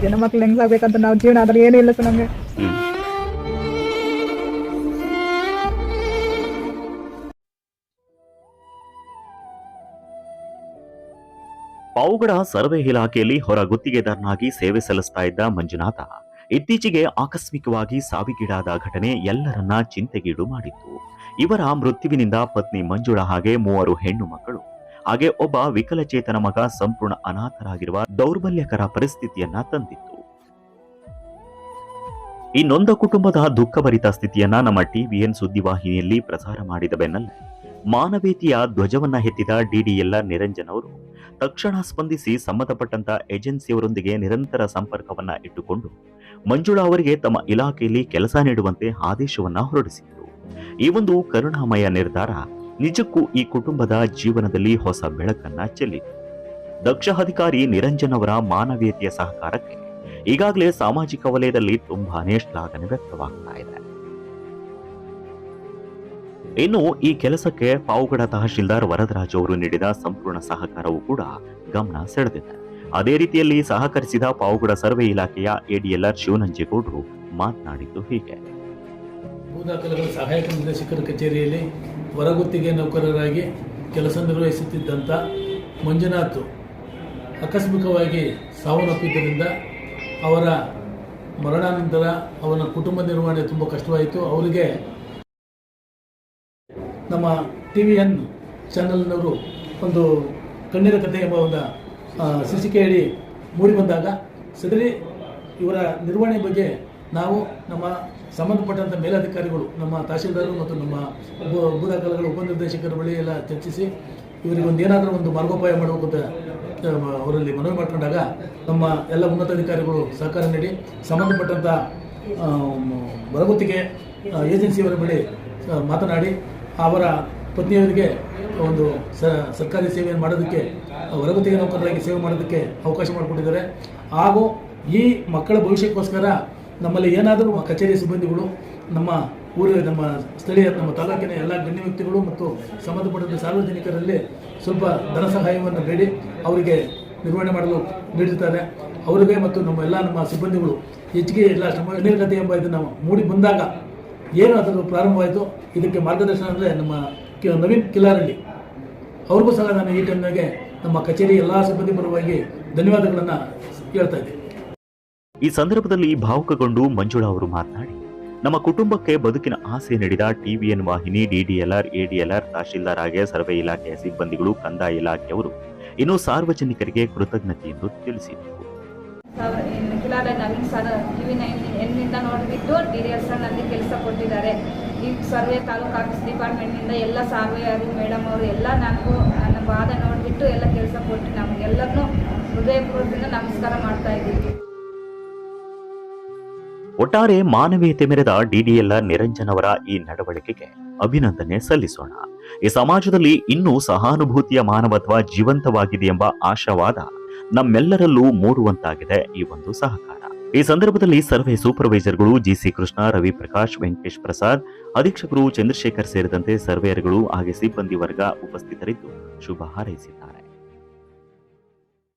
ಜನ ಮಕ್ಳು ಹೆಂಗ್ಸಾಗ್ಬೇಕಂತ ನಾವು ಜೀವನ ಆದ್ರೆ ಏನೂ ಇಲ್ಲ ಸರ್ ನಮಗೆ. ಪಾವುಗಡ ಸರ್ವೆ ಇಲಾಖೆಯಲ್ಲಿ ಹೊರ ಗುತ್ತಿಗೆದಾರನಾಗಿ ಸೇವೆ ಸಲ್ಲಿಸ್ತಾ ಇದ್ದ ಮಂಜುನಾಥ ಇತ್ತೀಚೆಗೆ ಆಕಸ್ಮಿಕವಾಗಿ ಸಾವಿಗೀಡಾದ ಘಟನೆ ಎಲ್ಲರನ್ನ ಚಿಂತೆಗೀಡು ಮಾಡಿತ್ತು. ಇವರ ಮೃತ್ಯುವಿನಿಂದ ಪತ್ನಿ ಮಂಜುಳಾ ಹಾಗೆ 3 ಹೆಣ್ಣು ಮಕ್ಕಳು ಹಾಗೆ ಒಬ್ಬ ವಿಕಲಚೇತನ ಮಗ ಸಂಪೂರ್ಣ ಅನಾಥರಾಗಿರುವ ದೌರ್ಬಲ್ಯಕರ ಪರಿಸ್ಥಿತಿಯನ್ನ ತಂದಿತ್ತು. ಈ ನೊಂದ ಕುಟುಂಬದ ದುಃಖಭರಿತ ಸ್ಥಿತಿಯನ್ನ ನಮ್ಮ TVN ಸುದ್ದಿವಾಹಿನಿಯಲ್ಲಿ ಪ್ರಸಾರ ಮಾಡಿದ ಬೆನ್ನಲ್ಲೇ ಮಾನವೀಯತೆಯ ಧ್ವಜವನ್ನ ಎತ್ತಿದ DDLR ನಿರಂಜನ್ ಅವರು ತಕ್ಷಣ ಸ್ಪಂದಿಸಿ ಸಂಬಂಧಪಟ್ಟಂತ ಏಜೆನ್ಸಿಯವರೊಂದಿಗೆ ನಿರಂತರ ಸಂಪರ್ಕವನ್ನ ಇಟ್ಟುಕೊಂಡು ಮಂಜುಳಾ ಅವರಿಗೆ ತಮ್ಮ ಇಲಾಖೆಯಲ್ಲಿ ಕೆಲಸ ನೀಡುವಂತೆ ಆದೇಶವನ್ನ ಹೊರಡಿಸಿದರು. ಈ ಒಂದು ಕರುಣಾಮಯ ನಿರ್ಧಾರ ನಿಜಕ್ಕೂ ಈ ಕುಟುಂಬದ ಜೀವನದಲ್ಲಿ ಹೊಸ ಬೆಳಕನ್ನ ಚೆಲ್ಲಿತು. ದಕ್ಷ ಅಧಿಕಾರಿ ನಿರಂಜನ್ ಅವರ ಮಾನವೀಯತೆಯ ಸಹಕಾರಕ್ಕೆ ಈಗಾಗಲೇ ಸಾಮಾಜಿಕ ವಲಯದಲ್ಲಿ ತುಂಬಾನೇ ಶ್ಲಾಘನೆ ವ್ಯಕ್ತವಾಗ್ತಾ ಇದೆ. ಇನ್ನು ಈ ಕೆಲಸಕ್ಕೆ ಪಾವುಗಡ ತಹಶೀಲ್ದಾರ್ ವರದರಾಜ್ ಅವರು ನೀಡಿದ ಸಂಪೂರ್ಣ ಸಹಕಾರವೂ ಕೂಡ ಗಮನ ಸೆಳೆದಿದೆ. ಅದೇ ರೀತಿಯಲ್ಲಿ ಸಹಕರಿಸಿದ ಪಾವುಗಡ ಸರ್ವೆ ಇಲಾಖೆಯ ADLR ಶಿವನಂಜೇಗೌಡರು ಮಾತನಾಡಿದ್ದು ಹೀಗೆ. ಭೂದಾಖಲೆಗಳ ಸಹಾಯಕ ನಿರ್ದೇಶಕರ ಕಚೇರಿಯಲ್ಲಿ ಹೊರಗುತ್ತಿಗೆ ನೌಕರರಾಗಿ ಕೆಲಸ ನಿರ್ವಹಿಸುತ್ತಿದ್ದಂಥ ಮಂಜುನಾಥ್ ಆಕಸ್ಮಿಕವಾಗಿ ಸಾವನ್ನಪ್ಪಿದ್ದರಿಂದ ಅವರ ಮರಣಾನಂತರ ಅವನ ಕುಟುಂಬ ನಿರ್ವಹಣೆ ತುಂಬ ಕಷ್ಟವಾಯಿತು. ಅವರಿಗೆ ನಮ್ಮ TVN ಚಾನಲ್ನವರು ಒಂದು ಕಣ್ಣೀರ ಕಥೆ ಎಂಬ ಒಂದು ಶೀರ್ಷಿಕೆಯಡಿ ಮೂಡಿ ಬಂದಾಗ ಸದರಿ ಇವರ ನಿರ್ವಹಣೆ ಬಗ್ಗೆ ನಾವು ನಮ್ಮ ಸಂಬಂಧಪಟ್ಟಂಥ ಮೇಲಧಿಕಾರಿಗಳು, ನಮ್ಮ ತಹಶೀಲ್ದಾರರು ಮತ್ತು ನಮ್ಮ ಭೂದಾಖಲೆಗಳ ಉಪನಿರ್ದೇಶಕರ ಬಳಿ ಎಲ್ಲ ಚರ್ಚಿಸಿ ಇವರಿಗೆ ಏನಾದರೂ ಒಂದು ಮಾರ್ಗೋಪಾಯ ಮಾಡಬೇಕು ಅಂತ ಅವರಲ್ಲಿ ಮನವಿ ಮಾಡ್ಕೊಂಡಾಗ ನಮ್ಮ ಎಲ್ಲ ಉನ್ನತಾಧಿಕಾರಿಗಳು ಸಹಕಾರ ನೀಡಿ ಸಂಬಂಧಪಟ್ಟಂಥ ಹೊರಗುತ್ತಿಗೆ ಏಜೆನ್ಸಿಯವರ ಬಳಿ ಮಾತನಾಡಿ ಅವರ ಪತ್ನಿಯವರಿಗೆ ಒಂದು ಸರ್ಕಾರಿ ಸೇವೆಯನ್ನು ಮಾಡೋದಕ್ಕೆ, ಹೊರಗುತ್ತಿಗೆ ನೌಕರರಾಗಿ ಸೇವೆ ಮಾಡೋದಕ್ಕೆ ಅವಕಾಶ ಮಾಡಿಕೊಟ್ಟಿದ್ದಾರೆ. ಹಾಗೂ ಈ ಮಕ್ಕಳ ಭವಿಷ್ಯಕ್ಕೋಸ್ಕರ ನಮ್ಮಲ್ಲಿ ಏನಾದರೂ ಕಚೇರಿ ಸಿಬ್ಬಂದಿಗಳು, ನಮ್ಮ ನಮ್ಮ ಸ್ಥಳೀಯ ನಮ್ಮ ತಾಲೂಕಿನ ಎಲ್ಲ ಗಣ್ಯ ವ್ಯಕ್ತಿಗಳು ಮತ್ತು ಸಂಬಂಧಪಟ್ಟ ಸಾರ್ವಜನಿಕರಲ್ಲಿ ಸ್ವಲ್ಪ ಧನ ಸಹಾಯವನ್ನು ಬೇಡಿ ಅವರಿಗೆ ನಿರ್ವಹಣೆ ಮಾಡಲು ನೀಡಿರ್ತಾರೆ. ಅವರಿಗೆ ಮತ್ತು ನಮ್ಮ ಸಿಬ್ಬಂದಿಗಳು ಹೆಚ್ಚಿಗೆ ಎಲ್ಲ ಶ್ರಮನಿರಗತೆ ಎಂಬ ಇದನ್ನು ಮೂಡಿ ಬಂದಾಗ ಏನು ಅದರ ಪ್ರಾರಂಭವಾಯಿತು, ಇದಕ್ಕೆ ಮಾರ್ಗದರ್ಶನ ಅಂದರೆ ನಮ್ಮ ನವೀನ್ ಕಿಲಾರಳ್ಳಿ ಅವ್ರಿಗೂ ಸಹ ನಾನು ಈ ಟೈಮ್ನಾಗೆ ನಮ್ಮ ಕಚೇರಿ ಎಲ್ಲ ಸಿಬ್ಬಂದಿ ಪರವಾಗಿ ಧನ್ಯವಾದಗಳನ್ನು ಹೇಳ್ತಾ ಇದ್ದೀನಿ. ಈ ಸಂದರ್ಭದಲ್ಲಿ ಭಾವುಕಗೊಂಡು ಮಂಜುಳಾ ಅವರು ಮಾತನಾಡಿ, ನಮ್ಮ ಕುಟುಂಬಕ್ಕೆ ಬದುಕಿನ ಆಸೆ ನೀಡಿದ TVN ವಾಹಿನಿ, DDLR, ADLR, ತಹಶೀಲ್ದಾರ್ ಹಾಗೆ ಸರ್ವೆ ಇಲಾಖೆಯ ಸಿಬ್ಬಂದಿಗಳು, ಕಂದಾಯ ಇಲಾಖೆಯವರು ಇನ್ನು ಸಾರ್ವಜನಿಕರಿಗೆ ಕೃತಜ್ಞತೆ ಎಂದು ತಿಳಿಸಿದರು. ನವೀನ್ ಸರ್ TV9 ನೋಡಿಬಿಟ್ಟು DDL ಸರ್ ನನಗೆ ಕೆಲಸ ಕೊಟ್ಟಿದ್ದಾರೆ. ಈ ಸರ್ವೆ ತಾಲೂಕು ಆಫೀಸ್ ಡಿಪಾರ್ಟ್ಮೆಂಟ್ನಿಂದ ಎಲ್ಲ ಸರ್ವೇಯರು ಮೇಡಮ್ ಅವರು ಎಲ್ಲ ನನಗೂ ನನ್ನ ವಾದ ನೋಡಿಬಿಟ್ಟು ಎಲ್ಲ ಕೆಲಸ ಕೊಟ್ಟು ನಮಗೆಲ್ಲರನ್ನೂ ಹೃದಯಪೂರ್ವಕದಿಂದ ನಮಸ್ಕಾರ ಮಾಡ್ತಾ ಇದ್ದೀವಿ. ಒಟ್ಟಾರೆ ಮಾನವೀಯತೆ ಮೆರೆದ DDLR ನಿರಂಜನ್ ಅವರ ಈ ನಡವಳಿಕೆಗೆ ಅಭಿನಂದನೆ ಸಲ್ಲಿಸೋಣ. ಈ ಸಮಾಜದಲ್ಲಿ ಇನ್ನೂ ಸಹಾನುಭೂತಿಯ ಮಾನವತ್ವ ಜೀವಂತವಾಗಿದೆ ಎಂಬ ಆಶಾವಾದ ನಮ್ಮೆಲ್ಲರಲ್ಲೂ ಮೂಡುವಂತಾಗಿದೆ ಈ ಒಂದು ಸಹಕಾರ. ಈ ಸಂದರ್ಭದಲ್ಲಿ ಸರ್ವೆ ಸೂಪರ್ವೈಸರ್ಗಳು GC ಕೃಷ್ಣ, ರವಿ ಪ್ರಕಾಶ್, ವೆಂಕಟೇಶ್ ಪ್ರಸಾದ್, ಅಧೀಕ್ಷಕರು ಚಂದ್ರಶೇಖರ್ ಸೇರಿದಂತೆ ಸರ್ವೇಯರ್ಗಳು ಹಾಗೆ ಸಿಬ್ಬಂದಿ ವರ್ಗ ಉಪಸ್ಥಿತರಿದ್ದು ಶುಭ ಹಾರೈಸಿದ್ದಾರೆ.